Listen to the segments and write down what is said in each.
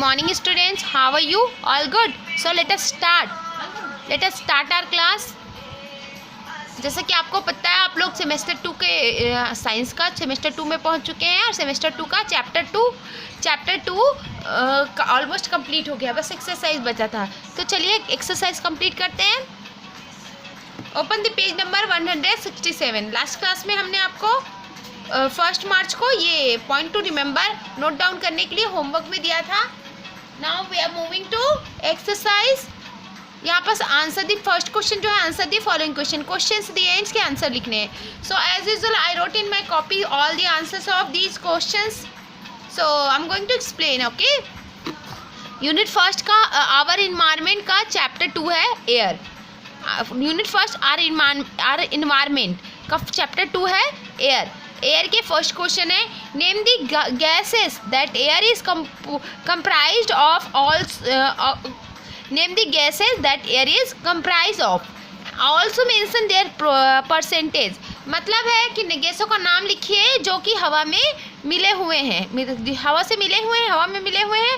morning students, how are you? All good? So let us start our class. जैसा कि आपको पता है आप लोग सेमेस्टर 2 के साइंस का सेमेस्टर 2 में पहुंच चुके हैं और सेमेस्टर 2 का चैप्टर 2 का ऑलमोस्ट कंप्लीट हो गया, बस एक्सरसाइज बचा था। तो चलिए एक्सरसाइज कंप्लीट करते हैं। Open the page number 167। Last class में हमने आपको 1 मार्च को ये point to remember note down करने के लिए होमवर्क में दिया था। Now we are moving to exercise. यहाँ पर आंसर दी फर्स्ट क्वेश्चन जो है, आंसर दी फॉलोइंग क्वेश्चंस दिए हैं, इसके आंसर लिखने हैं। So as usual I wrote in my copy all the answers of these questions. So I am going to explain. Okay, unit first का our environment का chapter 2 है air. Unit first our environment का chapter 2 है air. Air के first question है, name the gases that air is comprised of all. Name the gases that air is comprised of. Also mention their percentage. मतलब है कि गैसों का नाम लिखिए जो कि हवा में मिले हुए हैं, हवा से मिले हुए हैं, हवा में मिले हुए हैं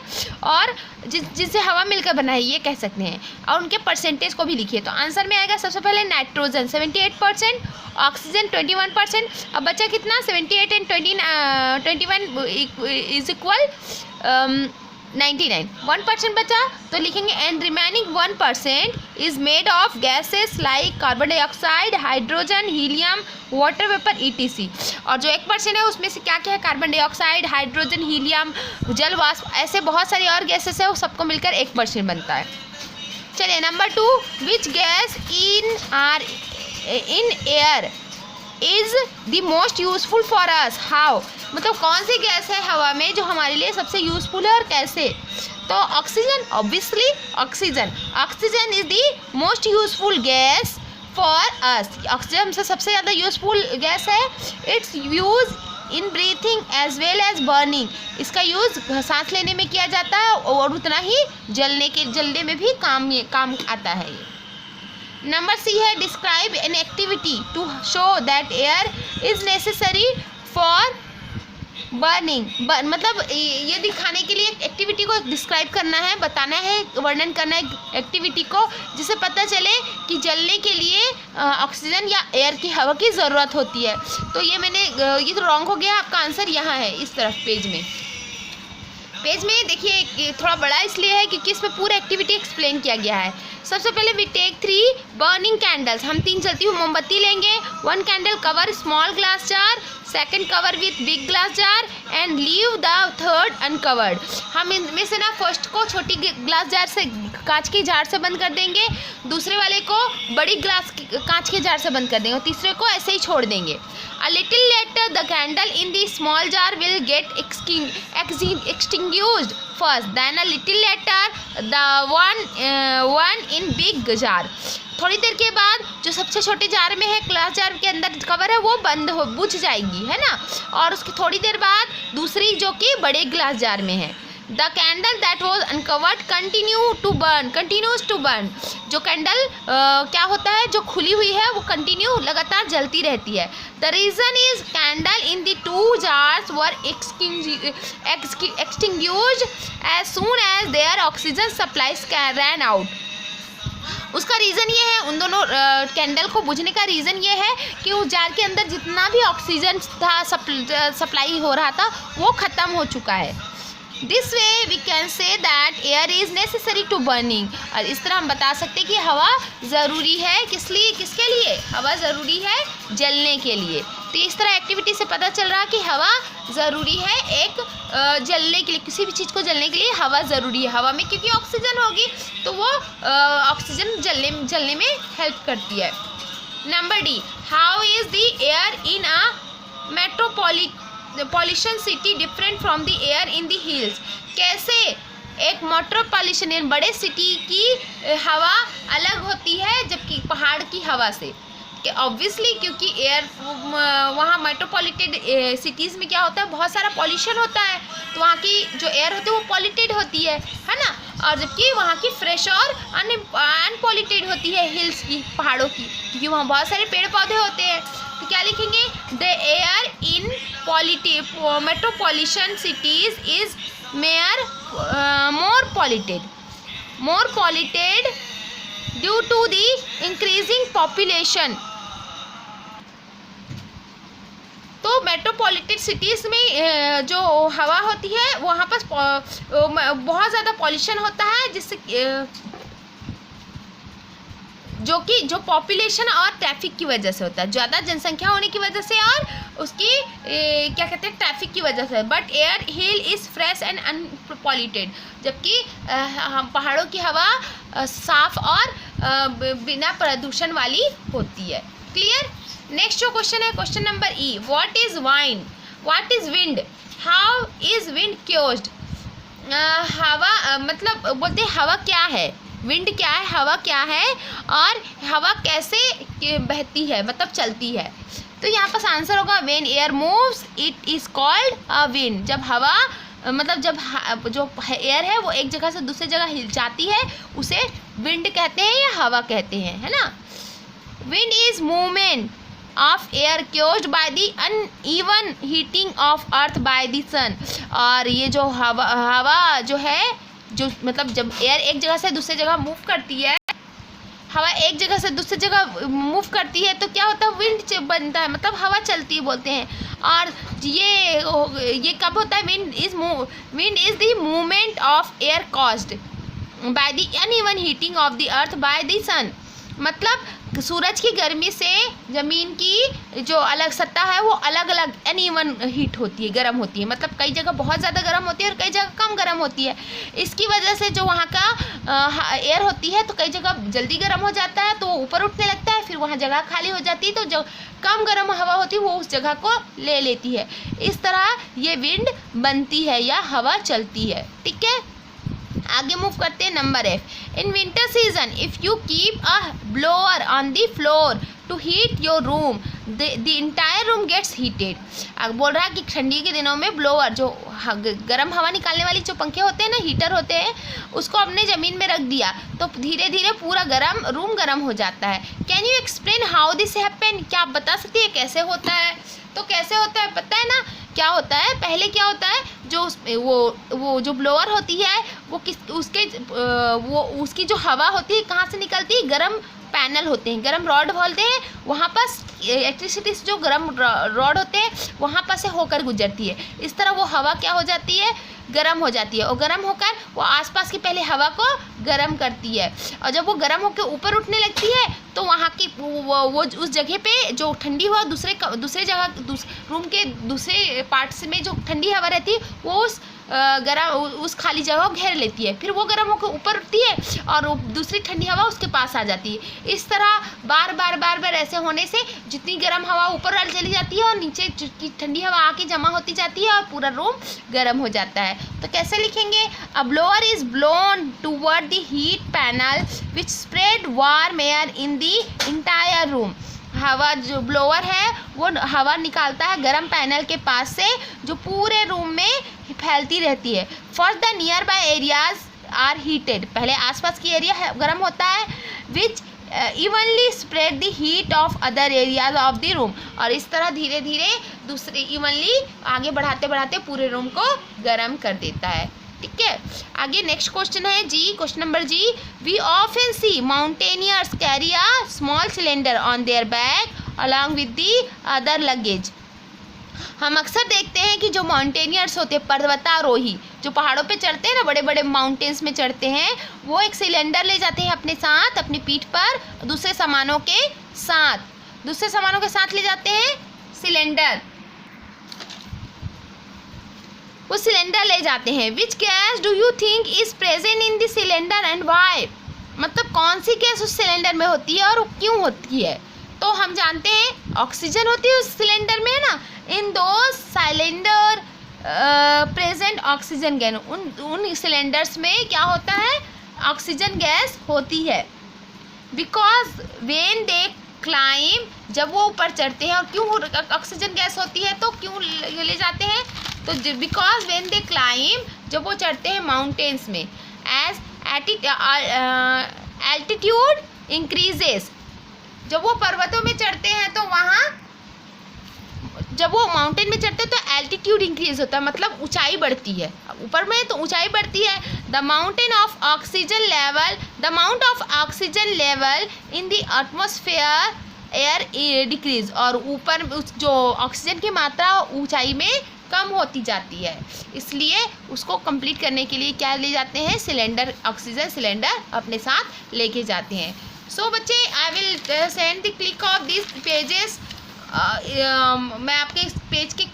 और जिससे हवा मिलकर बना है, ये कह सकते हैं। और उनके परसेंटेज को भी लिखिए। तो आंसर में आएगा सबसे पहले नाइट्रोजन 78%, ऑक्सीजन 21%। अब बचा कितना? 78 एंड 21 इज इक्वल 99। 1% बचा तो लिखेंगे and remaining 1% is made of gases like carbon dioxide, hydrogen, helium, water vapour ETC। और जो 1% है उसमें से क्या क्या है? कार्बन डाइऑक्साइड, हाइड्रोजन, हीलियम, जल वाष्प, ऐसे बहुत सारी और गैसेस है, वो सबको मिलकर 1% बनता है। चलिए number 2, which gas in air is the most useful for us? How, मतलब कौन सी गैस है हवा में जो हमारे लिए सबसे यूजफुल है और कैसे? तो oxygen, obviously oxygen is the most useful gas for us. Oxygen हमसे सबसे ज़्यादा यूजफुल गैस है। It's use in breathing as well as burning. इसका यूज़ सांस लेने में किया जाता है और उतना ही जलने में भी काम आता है। नंबर C है, describe an activity to show that air is necessary for burning. मतलब ये दिखाने के लिए एक्टिविटी को डिस्क्राइब करना है, बताना है, वर्णन करना है एक्टिविटी को, जिससे पता चले कि जलने के लिए ऑक्सीजन या एयर की हवा की ज़रूरत होती है। तो ये तो रॉन्ग हो गया। आपका आंसर यहाँ है इस तरफ पेज में देखिए, थोड़ा बड़ा इसलिए है क्योंकि इसमें पूरा एक्टिविटी एक्सप्लेन किया गया है। सबसे पहले वी टेक 3 बर्निंग कैंडल्स। हम 3 जलती हुई मोमबत्ती लेंगे। 1 candle cover small glass jar, second cover with big glass jar and leave the third uncovered. हम इनमें से ना फर्स्ट को छोटी ग्लास जार से, कांच की जार से बंद कर देंगे, दूसरे वाले को बड़ी कांच के जार से बंद कर देंगे और तीसरे को ऐसे ही छोड़ देंगे। A little later the candle in the small jar will get extinguished first, then a little later the one in big jar. थोड़ी देर के बाद जो सबसे छोटे जार में है, ग्लास जार के अंदर कवर है, वो बुझ जाएगी, है ना। और उसकी थोड़ी देर बाद दूसरी जो कि बड़े ग्लास जार में है। The candle that was uncovered continues to burn. जो कैंडल क्या होता है, जो खुली हुई है वो कंटिन्यू लगातार जलती रहती है। The reason is candle in the 2 jars were extinguished as soon as their oxygen supplies ran out. उसका रीज़न ये है, उन दोनों कैंडल को बुझने का रीज़न ये है कि उस जार के अंदर जितना भी ऑक्सीजन था सप्लाई हो रहा था वो ख़त्म हो चुका है। This way we can say that air is necessary to burning. और इस तरह हम बता सकते हैं कि हवा ज़रूरी है, किसके लिए? हवा ज़रूरी है जलने के लिए। तो इस तरह एक्टिविटी से पता चल रहा कि हवा ज़रूरी है जलने के लिए, किसी भी चीज़ को जलने के लिए हवा ज़रूरी है। हवा में क्योंकि ऑक्सीजन होगी तो वो ऑक्सीजन जलने में हेल्प करती है। Number D, how is the air in a metropolitan city different from the air in the hills? कैसे एक मेट्रोपॉलिटन बड़े सिटी की हवा अलग होती है जबकि पहाड़ की हवा से? ऑब्वियसली क्योंकि एयर वहाँ मेट्रोपॉलिटन सिटीज़ में क्या होता है, बहुत सारा पॉल्यूशन होता है, तो वहाँ की जो एयर होती है वो पॉल्यूटेड होती है ना। और जबकि वहाँ की फ्रेश और अनपॉल्यूटेड होती है हिल्स की, पहाड़ों की, क्योंकि वहाँ बहुत सारे पेड़ पौधे होते हैं। तो क्या लिखेंगे? The air in metropolitan cities is polluted due to the increasing population। तो मेट्रोपॉलिटन सिटीज़ में जो हवा होती है वहाँ पर बहुत ज़्यादा पॉल्यूशन होता है, जिससे जो पॉपुलेशन और ट्रैफिक की वजह से होता है, ज़्यादा जनसंख्या होने की वजह से और उसकी क्या कहते हैं ट्रैफिक की वजह से। But air hill is fresh and unpolluted, जबकि पहाड़ों की हवा साफ और बिना प्रदूषण वाली होती है। क्लियर। नेक्स्ट जो क्वेश्चन है question number E, what is wind, how is wind caused. हवा मतलब बोलते हैं हवा क्या है, विंड क्या है, हवा क्या है और हवा कैसे बहती है मतलब चलती है। तो यहाँ पर आंसर होगा when air moves it is called a wind. जब हवा मतलब जब जो एयर है वो एक जगह से दूसरी जगह हिल जाती है उसे विंड कहते हैं या हवा कहते हैं, है ना। Wind is movement of air caused by the uneven heating of earth by the sun. और ये जो हवा जो है जो मतलब जब एयर एक जगह से दूसरी जगह मूव करती है, हवा एक जगह से दूसरी जगह मूव करती है तो क्या होता है विंड बनता है, मतलब हवा चलती है बोलते हैं। और ये कब होता है, wind is the movement of air caused by the uneven heating of the earth by the sun. मतलब सूरज की गर्मी से ज़मीन की जो अलग सतह है वो अलग अलग अनइवन हीट होती है, गर्म होती है। मतलब कई जगह बहुत ज़्यादा गर्म होती है और कई जगह कम गर्म होती है। इसकी वजह से जो वहाँ का एयर होती है तो कई जगह जल्दी गर्म हो जाता है तो वो ऊपर उठने लगता है, फिर वहाँ जगह खाली हो जाती है तो जो कम गर्म हवा होती है वो उस जगह को ले लेती है। इस तरह ये विंड बनती है या हवा चलती है। ठीक है, आगे मूव करते हैं number F. In winter season if you keep a blower on the floor to heat your room the entire room gets heated. बोल रहा है कि ठंडी के दिनों में ब्लोअर जो गर्म हवा निकालने वाली जो पंखे होते हैं ना, हीटर होते हैं, उसको अपने ज़मीन में रख दिया तो धीरे धीरे पूरा रूम गर्म हो जाता है। Can you explain how this happen. क्या आप बता सकती है कैसे होता है। तो कैसे होता है पता है ना क्या होता है। पहले क्या होता है जो वो जो ब्लोअर होती है वो उसकी जो हवा होती है कहाँ से निकलती है, गर्म पैनल होते हैं, गर्म रॉड बोलते हैं, वहाँ पर इलेक्ट्रिसिटी से जो गर्म रॉड होते हैं वहाँ पर से होकर गुजरती है। इस तरह वो हवा क्या हो जाती है, गर्म हो जाती है और गर्म होकर वो आसपास की पहले हवा को गर्म करती है और जब वो गर्म होकर ऊपर उठने लगती है तो वहाँ की वो उस जगह पे जो ठंडी हवा दूसरे जगह रूम के दूसरे पार्ट्स में जो ठंडी हवा रहती है वो उस खाली जगह को घेर लेती है, फिर वो गर्म होकर ऊपर उठती है और दूसरी ठंडी हवा उसके पास आ जाती है। इस तरह बार बार ऐसे होने से जितनी गर्म हवा ऊपर चली जाती है और नीचे की ठंडी हवा आके जमा होती जाती है और पूरा रूम गर्म हो जाता है। तो कैसे लिखेंगे, a blower is blown toward the heat panel which spread warm air in the entire room. हवा जो ब्लोअर है वो हवा निकालता है गर्म पैनल के पास से जो पूरे रूम में फैलती रहती है। First the nearby areas are heated, पहले आसपास की एरिया गर्म होता है, which evenly spread the heat of other areas of the room. और इस तरह धीरे धीरे दूसरे इवनली आगे बढ़ाते बढ़ाते पूरे रूम को गर्म कर देता है। ठीक है, आगे नेक्स्ट क्वेश्चन है G, question number G. We often see mountaineers carry a small cylinder on their back along with the other luggage. हम अक्सर देखते हैं कि जो माउंटेनियर्स होते हैं, पर्वतारोही जो पहाड़ों पे चढ़ते हैं ना, बड़े बड़े माउंटेन्स में चढ़ते हैं, वो एक सिलेंडर ले जाते हैं अपने साथ अपनी पीठ पर दूसरे सामानों के साथ ले जाते हैं सिलेंडर, वो सिलेंडर ले जाते हैं। Which gas do you think is present in the cylinder and why. मतलब कौन सी गैस उस सिलेंडर में होती है और क्यों होती है। तो हम जानते हैं ऑक्सीजन होती है उस सिलेंडर में, है ना। इन दो सिलेंडर प्रेजेंट ऑक्सीजन गैस, उन सिलेंडर्स में क्या होता है, ऑक्सीजन गैस होती है। बिकॉज व्हेन दे क्लाइम, जब वो ऊपर चढ़ते हैं, और क्यों ऑक्सीजन गैस होती है तो क्यों ले जाते हैं, तो बिकॉज व्हेन दे क्लाइम, जब वो चढ़ते हैं माउंटेन्स में, एज एल्टीट्यूड इंक्रीजेस, जब वो पर्वतों में चढ़ते हैं तो वहाँ जब वो माउंटेन में चढ़ते हैं तो एल्टीट्यूड इंक्रीज होता है, मतलब ऊंचाई बढ़ती है, ऊपर में तो ऊंचाई बढ़ती है। The mount of oxygen level in the atmosphere air decrease, और ऊपर जो ऑक्सीजन की मात्रा ऊंचाई में कम होती जाती है, इसलिए उसको कंप्लीट करने के लिए क्या ले जाते हैं, सिलेंडर, ऑक्सीजन सिलेंडर अपने साथ लेके जाते हैं। सो बच्चे, I will send the click of this pages, मैं आपके इस पेज की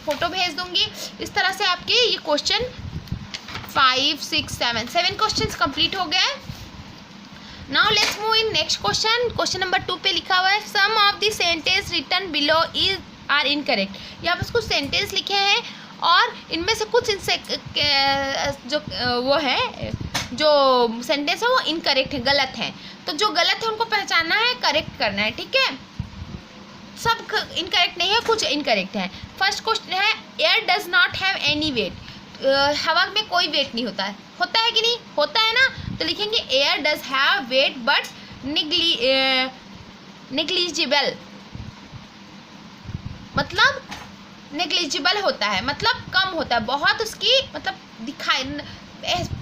फ़ोटो भेज दूंगी। इस तरह से आपके ये क्वेश्चन 5, 6, 7 क्वेश्चन कंप्लीट हो गए। Now let's move in next question. Question number 2 पे लिखा हुआ है some of the sentence written below is are incorrect. यहाँ पर कुछ सेंटेंस लिखे हैं और इनमें से कुछ जो वो है, जो सेंटेंस है वो इनकरेक्ट है, गलत है। तो जो गलत है उनको पहचानना है, करेक्ट करना है, ठीक है। सब इनकरेक्ट नहीं है, कुछ इनकरेक्ट है। फर्स्ट क्वेश्चन है air does not have any weight. हवा में कोई वेट नहीं होता है, होता है कि नहीं, होता है ना। तो लिखेंगे air does have weight but negligible, मतलब नेग्लिजिबल होता है, मतलब कम होता है, बहुत उसकी मतलब दिखाई,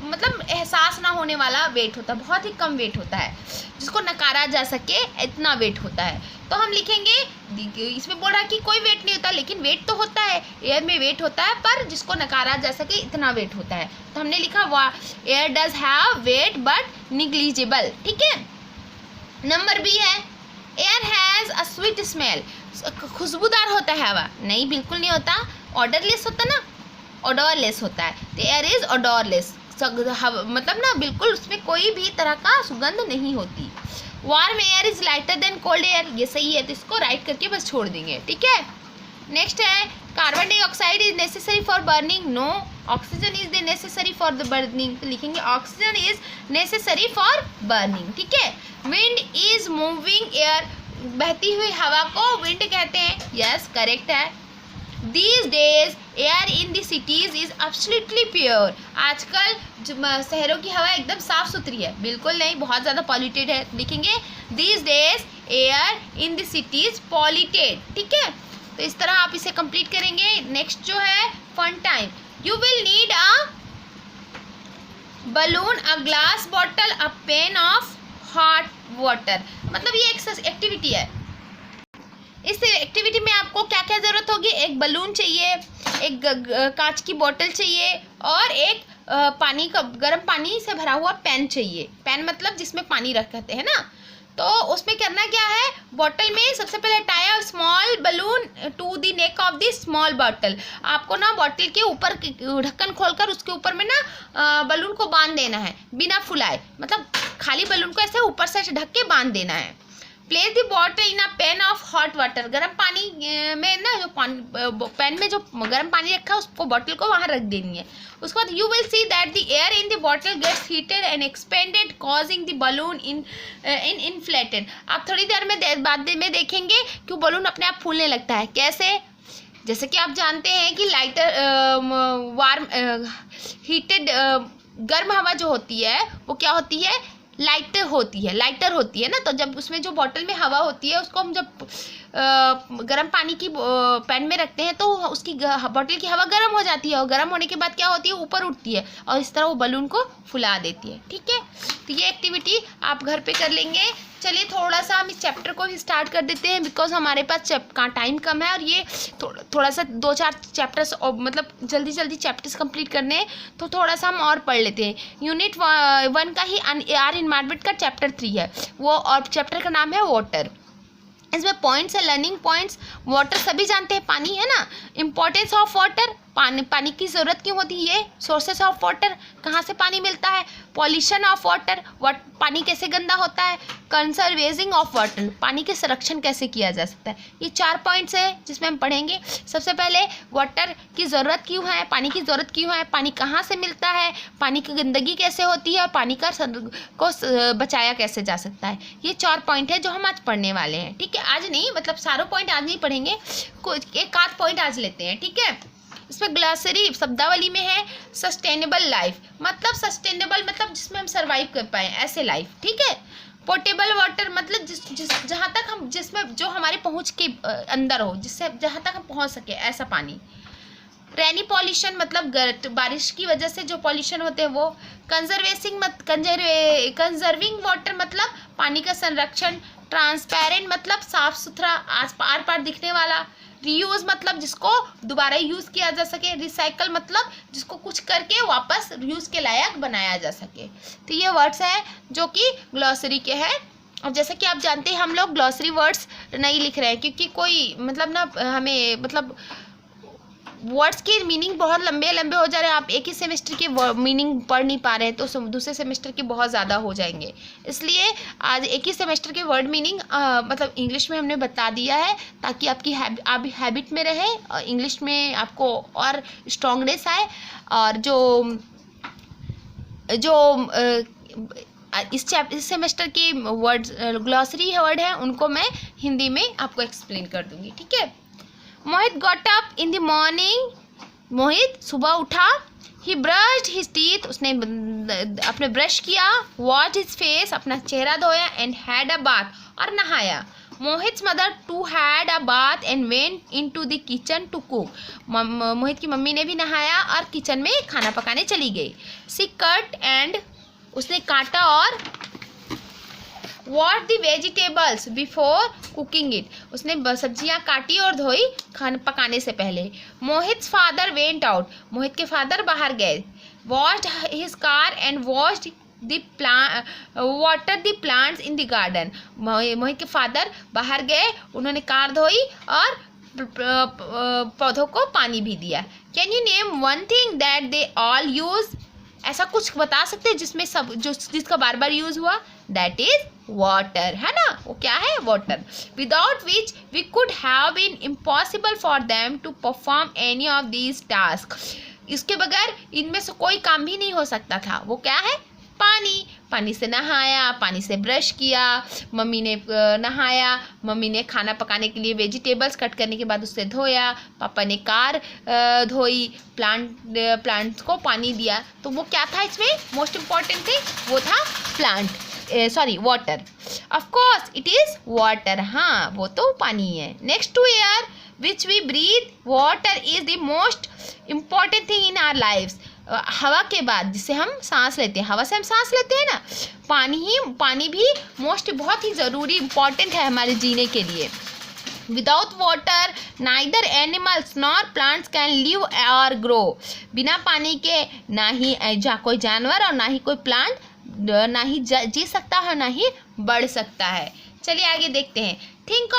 मतलब एहसास ना होने वाला वेट होता है, बहुत ही कम वेट होता है, जिसको नकारा जा सके इतना वेट होता है। तो हम लिखेंगे, इसमें बोल रहा है कि कोई वेट नहीं होता, लेकिन वेट तो होता है, एयर में वेट होता है, पर जिसको नकारा जा सके इतना वेट होता है। तो हमने लिखा air does have weight but negligible, ठीक है। नंबर बी है air has a sweet smell. खुशबूदार होता है हवा, नहीं, बिल्कुल नहीं होता। ऑर्डरलेस होता ना, ऑडोरलेस होता है। तो एयर इज ऑडोरलेस, मतलब ना बिल्कुल उसमें कोई भी तरह का सुगंध नहीं होती। Warm air is lighter than cold air, ये सही है, तो इसको राइट करके बस छोड़ देंगे, ठीक है। नेक्स्ट है carbon dioxide is necessary for burning, no, oxygen is necessary for the burning, तो लिखेंगे oxygen is necessary for burning, ठीक है। विंड इज मूविंग एयर, बहती हुई हवा को विंड कहते हैं, यस करेक्ट है। These days air in the cities is absolutely pure, आजकल शहरों की हवा एकदम साफ सुथरी है, बिल्कुल नहीं, बहुत ज़्यादा पॉल्यूटेड है। लिखेंगे these days air in the cities polluted, ठीक है। तो इस तरह आप इसे कंप्लीट करेंगे। नेक्स्ट जो है fun time, you will need a balloon, a glass bottle, a pan of hot water, मतलब ये एक एक्टिविटी है। इस एक्टिविटी में आपको क्या क्या ज़रूरत होगी, एक बलून चाहिए, एक कांच की बोतल चाहिए, और एक पानी का, गर्म पानी से भरा हुआ पेन चाहिए। पेन मतलब जिसमें पानी रखते हैं ना। तो उसमें करना क्या है, बॉटल में सबसे पहले tie a small balloon to the neck of the small bottle. आपको ना बॉटल के ऊपर ढक्कन खोलकर उसके ऊपर में ना बलून को बांध देना है बिना फुलाए, मतलब खाली बलून को ऐसे ऊपर से ढक के बांध देना है। Place the bottle in a pan of hot water, गर्म पानी में ना, जो पैन में जो गर्म पानी रखा है उसको, बॉटल को वहाँ रख देनी है। उसके बाद you will see that the air in the bottle gets heated and expanded causing the balloon inflated. आप थोड़ी देर में बाद में देखेंगे कि बलून अपने आप फूलने लगता है। कैसे, जैसे कि आप जानते हैं कि हीटेड गर्म हवा जो होती है वो क्या होती है, लाइटर होती है ना। तो जब उसमें जो बॉटल में हवा होती है उसको हम जब गर्म पानी की पैन में रखते हैं तो उसकी बॉटल की हवा गर्म हो जाती है, और गर्म होने के बाद क्या होती है, ऊपर उठती है, और इस तरह वो बलून को फुला देती है, ठीक है। तो ये एक्टिविटी आप घर पे कर लेंगे। चलिए थोड़ा सा हम इस चैप्टर को ही स्टार्ट कर देते हैं, बिकॉज हमारे पास टाइम कम है, और ये थोड़ा सा 2-4 चैप्टर्स, मतलब जल्दी चैप्टर्स कंप्लीट करने हैं, तो थोड़ा सा हम और पढ़ लेते हैं। यूनिट 1 का ही एयर इन्वायरमेंट का चैप्टर 3 है वो, और चैप्टर का नाम है वाटर। इसमें पॉइंट्स है, लर्निंग पॉइंट्स। वाटर सभी जानते हैं, पानी है ना। इम्पोर्टेंस ऑफ वाटर, पानी की ज़रूरत क्यों होती है, सोर्सेस ऑफ वाटर, कहाँ से पानी मिलता है। पॉल्यूशन ऑफ वाटर, पानी कैसे गंदा होता है। कंजर्वेशन ऑफ वाटर, पानी के संरक्षण कैसे किया जा सकता है। ये 4 पॉइंट्स हैं जिसमें हम पढ़ेंगे। सबसे पहले वाटर की ज़रूरत क्यों है, पानी की ज़रूरत क्यों है, पानी कहाँ से मिलता है, पानी की गंदगी कैसे होती है, और पानी को बचाया कैसे जा सकता है। ये 4 पॉइंट है जो हम आज पढ़ने वाले हैं, ठीक है। आज नहीं, मतलब सारों पॉइंट आज नहीं पढ़ेंगे, एक आध पॉइंट आज लेते हैं, ठीक है। इसमें ग्लॉसरी शब्दावली में है सस्टेनेबल लाइफ, मतलब सस्टेनेबल मतलब जिसमें हम सर्वाइव कर पाए, ऐसे लाइफ, ठीक है। पोर्टेबल वाटर मतलब जिस जहाँ तक हम जिसमें जो हमारे पहुँच के अंदर हो, जिससे जहाँ तक हम पहुँच सके ऐसा पानी। रेनी पॉल्यूशन मतलब बारिश की वजह से जो पॉल्यूशन होते हैं वो। कंजर्विंग वाटर मतलब पानी का संरक्षण। ट्रांसपेरेंट मतलब साफ सुथरा, आर पार दिखने वाला। रीयूज मतलब जिसको दोबारा यूज़ किया जा सके। रिसाइकल मतलब जिसको कुछ करके वापस यूज़ के लायक बनाया जा सके। तो ये वर्ड्स हैं जो कि ग्लॉसरी के हैं। और जैसा कि आप जानते हैं हम लोग ग्लॉसरी वर्ड्स नहीं लिख रहे हैं क्योंकि कोई मतलब ना हमें मतलब वर्ड्स की मीनिंग बहुत लंबे लंबे हो जा रहे हैं, आप एक ही सेमेस्टर की मीनिंग पढ़ नहीं पा रहे हैं तो दूसरे सेमेस्टर की बहुत ज़्यादा हो जाएंगे। इसलिए आज एक ही सेमेस्टर के वर्ड मीनिंग मतलब इंग्लिश में हमने बता दिया है ताकि आपकी आप हैबिट में रहे और इंग्लिश में आपको और स्ट्रॉन्गनेस आए। और इस सेमेस्टर की वर्ड ग्लॉसरी वर्ड है उनको मैं हिंदी में आपको एक्सप्लेन कर दूँगी, ठीक है। Mohit got up in the morning, Mohit सुबह उठा। ही ब्रश्ड हिज टीथ, उसने अपने ब्रश किया। वॉश हिज फेस, अपना चेहरा धोया। एंड हैड अ बाथ, और नहाया। Mohit's mother too had a bath and went in to the kitchen to cook, Mohit की मम्मी ने भी नहाया और किचन में खाना पकाने चली गई। सी कट एंड, उसने काटा और washed the vegetables before cooking it, उसने सब्जियां काटी और धोई खाना पकाने से पहले। Mohit's father went out, Mohit के फादर बाहर गए। Washed his car and washed water the plants in the garden, Mohit के फादर बाहर गए, उन्होंने कार धोई और पौधों को पानी भी दिया। Can you name one thing that they all use, ऐसा कुछ बता सकते हैं जिसमें सब जिसका बार बार यूज हुआ। दैट इज वाटर, है ना, वो क्या है, water. Without which we could have been impossible for them to perform any of these task, इसके बगैर इनमें से कोई काम भी नहीं हो सकता था। वो क्या है, पानी। पानी से नहाया, पानी से ब्रश किया, मम्मी ने नहाया, मम्मी ने खाना पकाने के लिए वेजिटेबल्स कट करने के बाद उससे धोया, पापा ने कार धोई, प्लांट्स को पानी दिया। तो वो क्या था इसमें मोस्ट इम्पॉर्टेंट थिंग, वो था water. Of course it is water, हाँ वो तो पानी है। Next to air which we breathe, water is the most important thing in our lifes, हवा के बाद जिससे हम सांस लेते हैं, हवा से हम सांस लेते हैं ना, पानी भी बहुत ही ज़रूरी इम्पॉर्टेंट है हमारे जीने के लिए। Without water neither animals nor plants can live और ग्रो, बिना पानी के ना ही कोई जानवर और ना ही कोई प्लांट ना ही जी सकता है ना ही बढ़ सकता है। चलिए आगे देखते हैं। think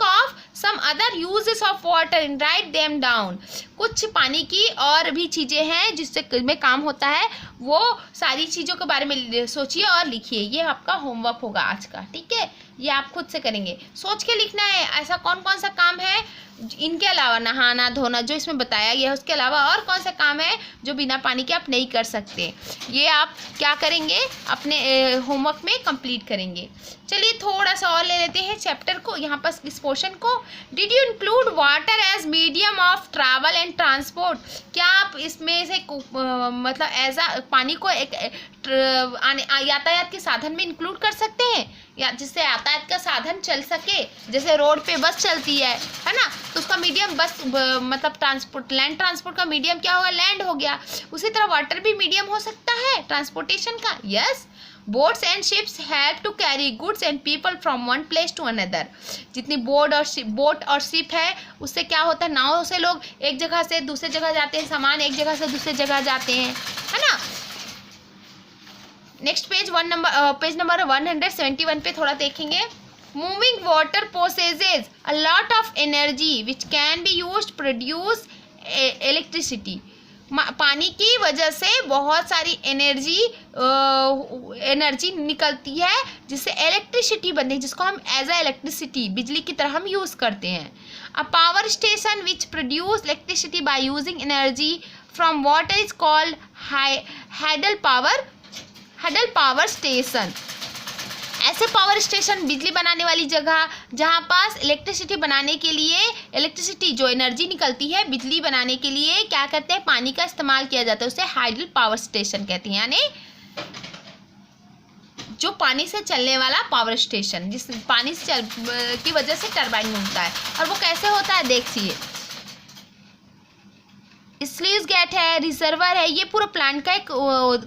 of some other uses of water and write them down, कुछ पानी की और भी चीज़ें हैं जिससे में काम होता है, वो सारी चीज़ों के बारे में सोचिए और लिखिए। ये आपका होमवर्क होगा आज का, ठीक है, ये आप खुद से करेंगे, सोच के लिखना है ऐसा कौन कौन सा काम है इनके अलावा, नहाना धोना जो इसमें बताया गया है उसके अलावा और कौन सा काम है जो बिना पानी के आप नहीं कर सकते। ये आप क्या करेंगे, अपने होमवर्क में कंप्लीट करेंगे। चलिए थोड़ा सा और ले लेते हैं चैप्टर को, यहाँ पर इस पोर्शन को। Did you include water as medium of travel and transport, क्या आप इसमें से मतलब एज अ पानी को एक यातायात के साधन में इंक्लूड कर सकते हैं, या जिससे यातायात का साधन चल सके, जैसे रोड पे बस चलती है ना, तो उसका मीडियम बस मतलब ट्रांसपोर्ट, लैंड ट्रांसपोर्ट का मीडियम क्या होगा, लैंड हो गया। उसी तरह वाटर भी मीडियम हो सकता है ट्रांसपोर्टेशन का। Yes, boats and ships have to carry goods and people from one place to another, जितनी बोट और शिप है उससे क्या होता है, नाव से लोग एक जगह से दूसरी जगह जाते हैं, सामान एक जगह से दूसरी जगह जाते हैं, है ना। नेक्स्ट पेज नंबर 171 पे थोड़ा देखेंगे। Moving water possesses a lot of energy which can be used produce electricity, पानी की वजह से बहुत सारी एनर्जी निकलती है जिससे इलेक्ट्रिसिटी बनती है, जिसको हम एज अ इलेक्ट्रिसिटी बिजली की तरह हम यूज़ करते हैं। A power station which produce electricity by using energy from water is called hydel power station. ऐसे पावर स्टेशन बिजली बनाने वाली जगह जहाँ पास इलेक्ट्रिसिटी बनाने के लिए इलेक्ट्रिसिटी जो एनर्जी निकलती है बिजली बनाने के लिए क्या करते हैं, पानी का इस्तेमाल किया जाता है, उसे हाइडल पावर स्टेशन कहते हैं। यानी जो पानी से चलने वाला पावर स्टेशन, जिस पानी से की वजह से टरबाइन घूमता है। और वो कैसे होता है देखिए, स्लूइस गेट है, रिजर्वर है, ये पूरा प्लांट का एक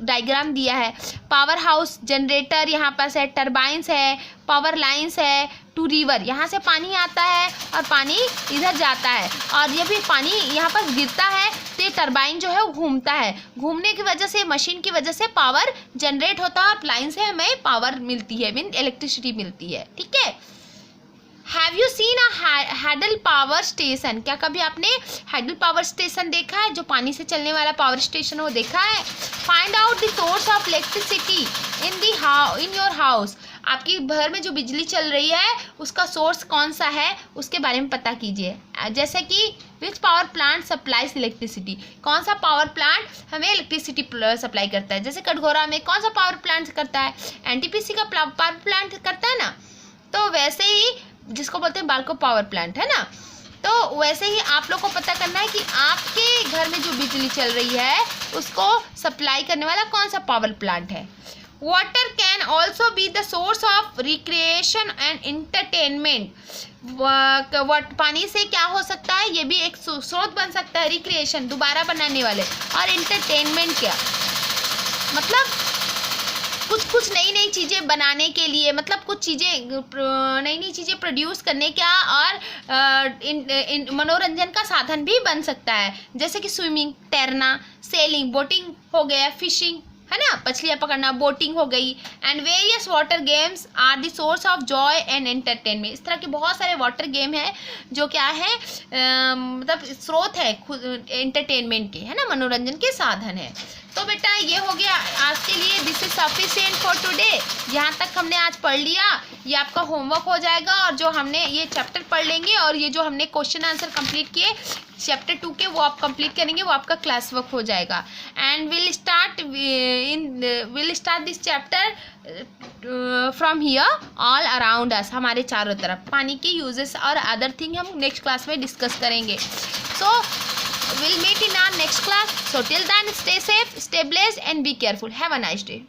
डायग्राम दिया है। पावर हाउस, जनरेटर यहाँ पास है, टरबाइंस है, पावर लाइंस है टू रिवर, यहाँ से पानी आता है और पानी इधर जाता है, और ये भी पानी यहाँ पर गिरता है तो ये टरबाइन जो है वो घूमता है। घूमने की वजह से, मशीन की वजह से पावर जनरेट होता है और लाइन से हमें पावर मिलती है, मीन इलेक्ट्रिसिटी मिलती है। ठीक है। Have you seen a hadal power station, क्या कभी आपने हैडल पावर स्टेशन देखा है, जो पानी से चलने वाला पावर स्टेशन, वो देखा है। Find out the source of electricity in your house, आपकी घर में जो बिजली चल रही है उसका सोर्स कौन सा है, उसके बारे में पता कीजिए। जैसे कि which power plant supplies electricity, कौन सा पावर प्लांट हमें इलेक्ट्रिसिटी सप्लाई करता है। जैसे कटघोरा में कौन सा पावर प्लांट करता है, एनटीपीसी का पावर प्लांट करता है ना। तो वैसे ही जिसको बोलते हैं बाल्को पावर प्लांट, है ना। तो वैसे ही आप लोग को पता करना है कि आपके घर में जो बिजली चल रही है उसको सप्लाई करने वाला कौन सा पावर प्लांट है। Water can also be the source of recreation and entertainment, पानी से क्या हो सकता है, ये भी एक स्रोत बन सकता है, रिक्रिएशन दोबारा बनाने वाले, और इंटरटेनमेंट क्या मतलब कुछ नई नई चीज़ें बनाने के लिए, मतलब कुछ चीज़ें नई नई चीज़ें प्रोड्यूस करने का, और मनोरंजन का साधन भी बन सकता है। जैसे कि स्विमिंग, तैरना, सेलिंग, बोटिंग हो गया, फिशिंग, है ना, मछलियाँ पकड़ना, बोटिंग हो गई, and various water games are the source of joy and entertainment. इस तरह के बहुत सारे वाटर गेम है जो क्या है, मतलब स्रोत है एंटरटेनमेंट के, है ना, मनोरंजन के साधन है। तो बेटा ये हो गया आज के लिए, this is sufficient for today. यहाँ तक हमने आज पढ़ लिया, ये आपका होमवर्क हो जाएगा, और जो हमने ये चैप्टर पढ़ लेंगे, और ये जो हमने क्वेश्चन आंसर कंप्लीट किए चैप्टर 2 के, वो आप कंप्लीट करेंगे, वो आपका क्लास वर्क हो जाएगा। And will start this chapter from here all around us, हमारे चारों तरफ पानी के यूजेस और अदर थिंग हम नेक्स्ट क्लास में डिस्कस करेंगे। सो we'll meet in our next class. So till then, stay safe, stay blessed, and be careful. Have a nice day.